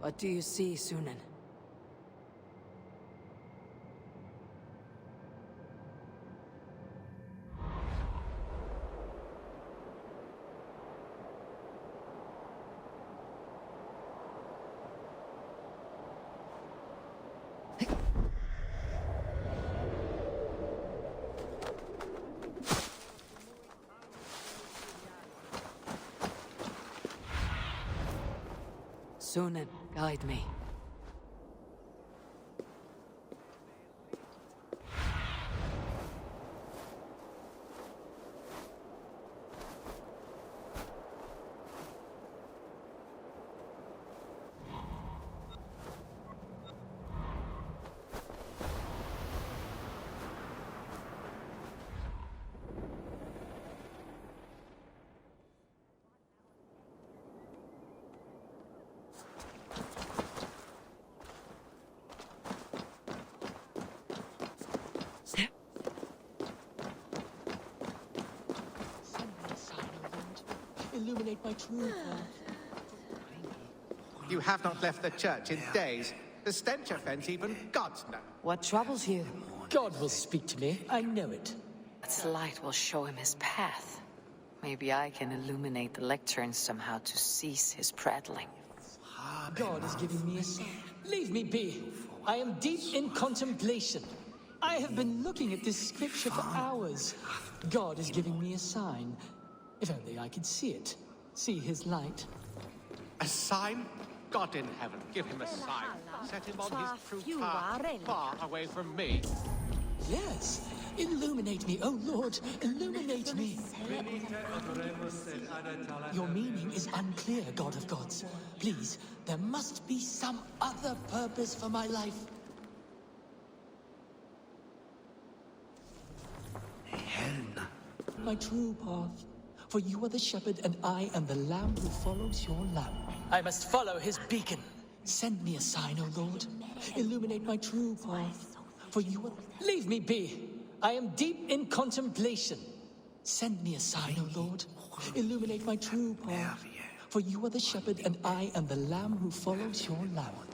What do you see, Sunan? Sunan, guide me. Illuminate my true path. You have not left the church in days. The stench offends even gods now. What troubles you? God will speak to me, I know it. Its light will show him his path. Maybe I can illuminate the lectern somehow to cease his prattling. God is giving me a sign. Leave me be. I am deep in contemplation. I have been looking at this scripture for hours. God is giving me a sign. If only I could see it. See his light. A sign? God in heaven, give him a sign. Set him on his true path, far away from me. Yes. Illuminate me, oh Lord. Illuminate me. Your meaning is unclear, God of gods. Please, there must be some other purpose for my life. My true path. For you are the shepherd, and I am the lamb who follows your lamp. I must follow his beacon. Send me a sign, O Lord. Illuminate my true path. For you are... Leave me be. I am deep in contemplation. Send me a sign, O Lord. Illuminate my true path. For you are the shepherd, and I am the lamb who follows your lamp.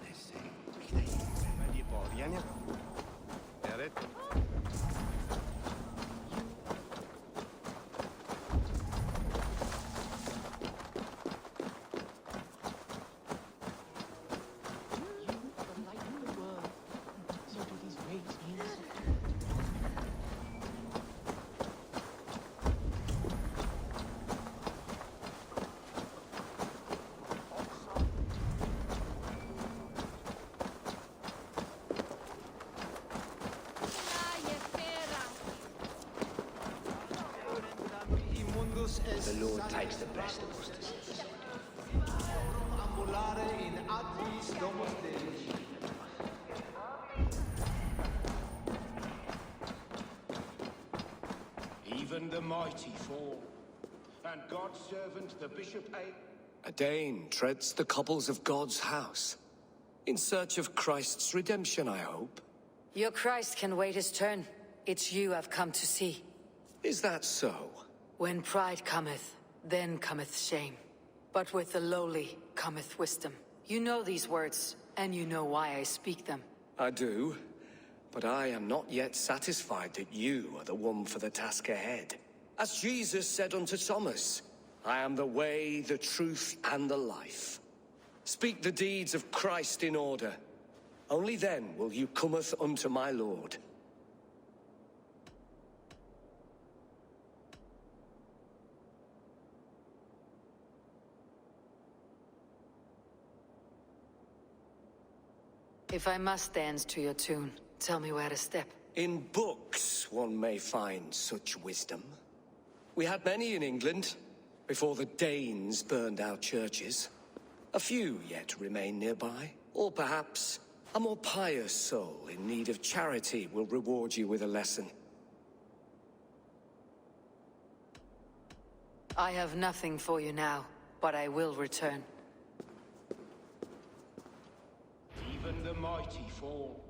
The Lord takes the best of us. Even the mighty fall, and God's servant, the Bishop A Dane treads the cobbles of God's house. In search of Christ's redemption, I hope. Your Christ can wait his turn. It's you I've come to see. Is that so? When pride cometh, then cometh shame. But with the lowly cometh wisdom. You know these words, and you know why I speak them. I do, but I am not yet satisfied that you are the one for the task ahead. As Jesus said unto Thomas, I am the way, the truth, and the life. Speak the deeds of Christ in order. Only then will you cometh unto my Lord. If I must dance to your tune, tell me where to step. In books one may find such wisdom. We had many in England, before the Danes burned our churches. A few yet remain nearby. Or perhaps a more pious soul in need of charity will reward you with a lesson. I have nothing for you now, but I will return. Even the mighty fall,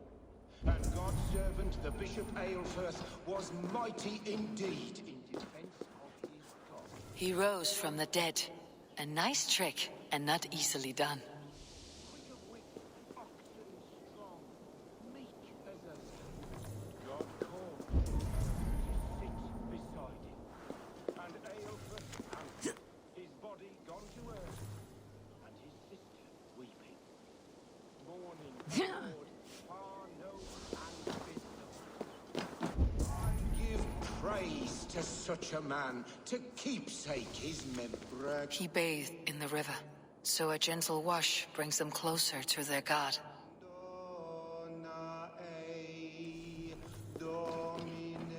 and God's servant, the Bishop Aelfirth, was mighty indeed in defense of his God. He rose from the dead. A nice trick, and not easily done. Quick of wit to such a man to keepsake his membrane? He bathed in the river, so a gentle wash brings them closer to their god. Dona ei Domine,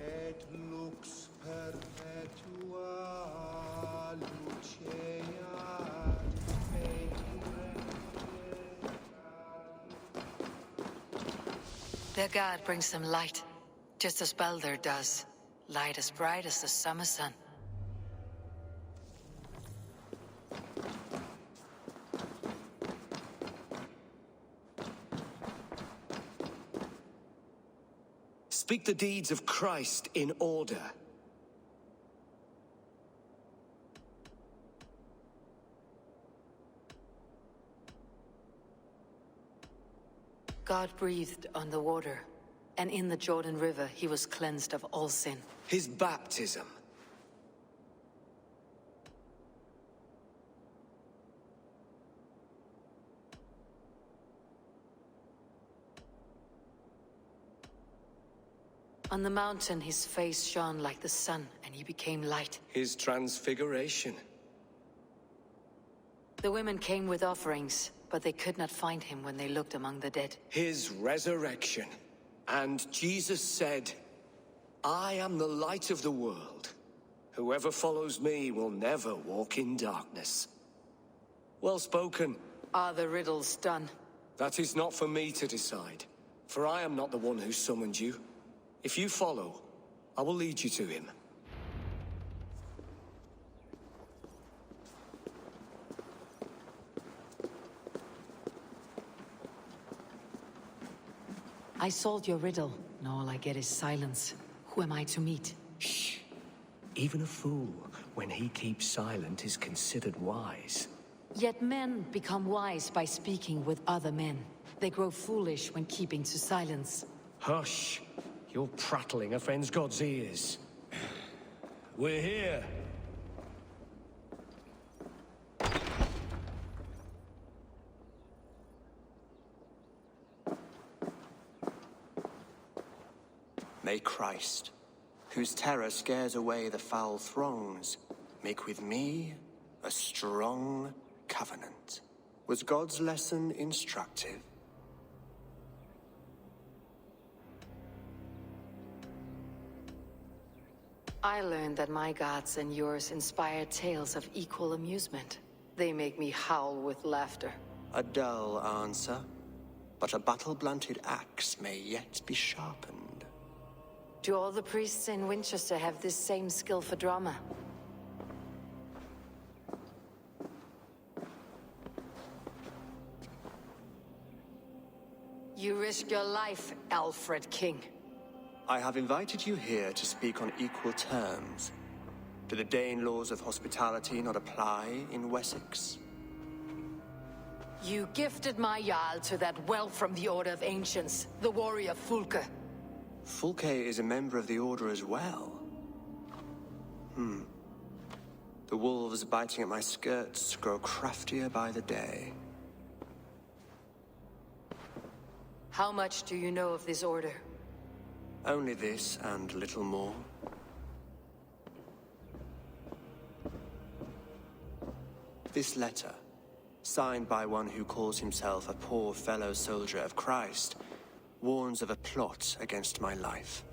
et lux perpetua luceat, Their god brings them light, just as Baldur does. Light as bright as the summer sun. Speak the deeds of Christ in order. God breathed on the water, and in the Jordan River he was cleansed of all sin. His baptism. On the mountain his face shone like the sun, and he became light. His transfiguration. The women came with offerings, but they could not find him when they looked among the dead. His resurrection. And Jesus said, I am the light of the world. Whoever follows me will never walk in darkness. Well spoken. Are the riddles done? That is not for me to decide, for I am not the one who summoned you. If you follow, I will lead you to him. I solved your riddle, and all I get is silence. Who am I to meet? Shh. Even a fool, when he keeps silent, is considered wise. Yet men become wise by speaking with other men. They grow foolish when keeping to silence. Hush. Your prattling offends God's ears. We're here. May Christ, whose terror scares away the foul throngs, make with me a strong covenant. Was God's lesson instructive? I learned that my gods and yours inspire tales of equal amusement. They make me howl with laughter. A dull answer, but a battle-blunted axe may yet be sharpened. Do all the priests in Winchester have this same skill for drama? You risk your life, Alfred King. I have invited you here to speak on equal terms. Do the Dane laws of hospitality not apply in Wessex? You gifted my Jarl to that whelp from the Order of Ancients, the warrior Fulke. Fulke is a member of the Order as well. The wolves biting at my skirts grow craftier by the day. How much do you know of this order? Only this and little more. This letter, signed by one who calls himself a poor fellow soldier of Christ, warns of a plot against my life.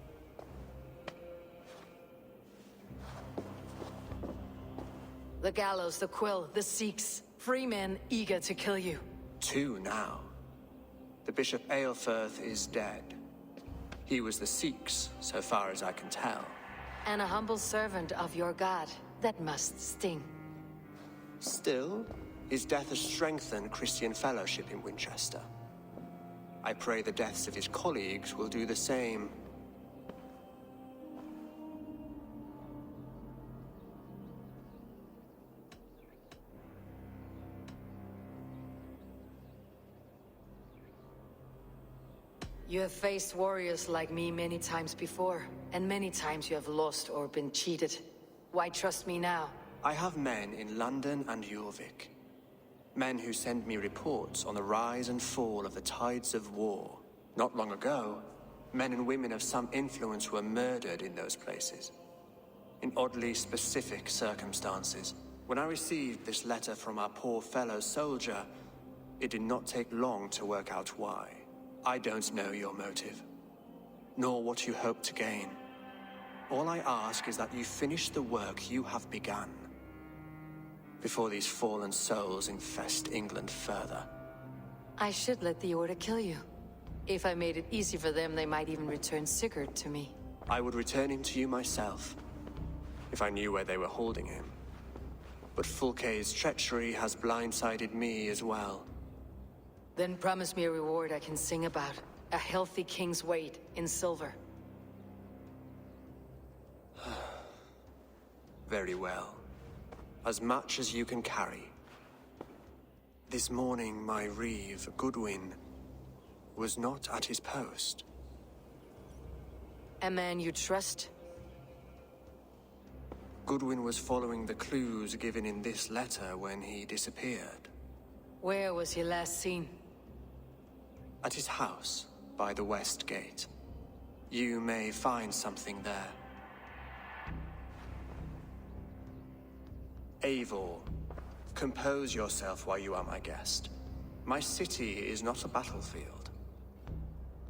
The gallows, the quill, the Sikhs, free men eager to kill you. 2 now. The Bishop Aelfirth is dead. He was the Sikhs, so far as I can tell. And a humble servant of your god. That must sting. Still, his death has strengthened Christian fellowship in Winchester. I pray the deaths of his colleagues will do the same. You have faced warriors like me many times before, and many times you have lost or been cheated. Why trust me now? I have men in London and Jorvik. Men who send me reports on the rise and fall of the tides of war. Not long ago, Men and women of some influence were murdered in those places, in oddly specific circumstances. When I received this letter from our poor fellow soldier, it did not take long to work out why. I don't know your motive, nor what you hope to gain. All I ask is that you finish the work you have begun, before these fallen souls infest England further. I should let the Order kill you. If I made it easy for them, they might even return Sigurd to me. I would return him to you myself, if I knew where they were holding him. But Fulke's treachery has blindsided me as well. Then promise me a reward I can sing about. A healthy king's weight in silver. Very well. As much as you can carry. This morning, my reeve, Goodwin, was not at his post. A man you trust? Goodwin was following the clues given in this letter when he disappeared. Where was he last seen? At his house, by the west gate. You may find something there. Eivor, compose yourself while you are my guest. My city is not a battlefield.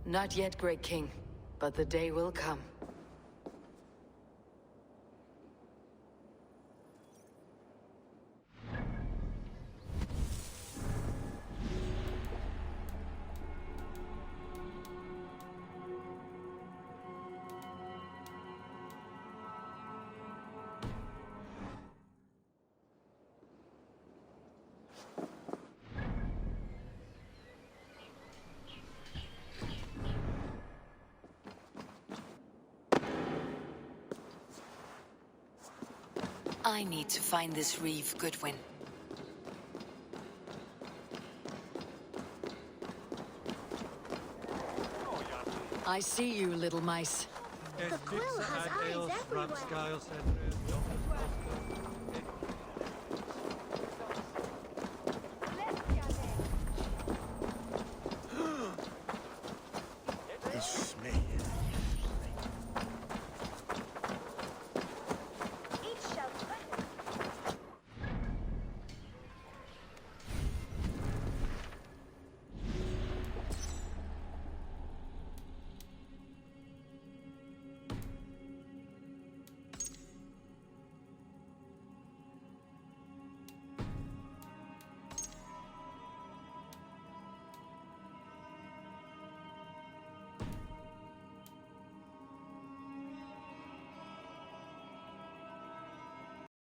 Not yet, great king, but the day will come. I need to find this reeve, Goodwin. I see you, little mice. The quill has eyes everywhere.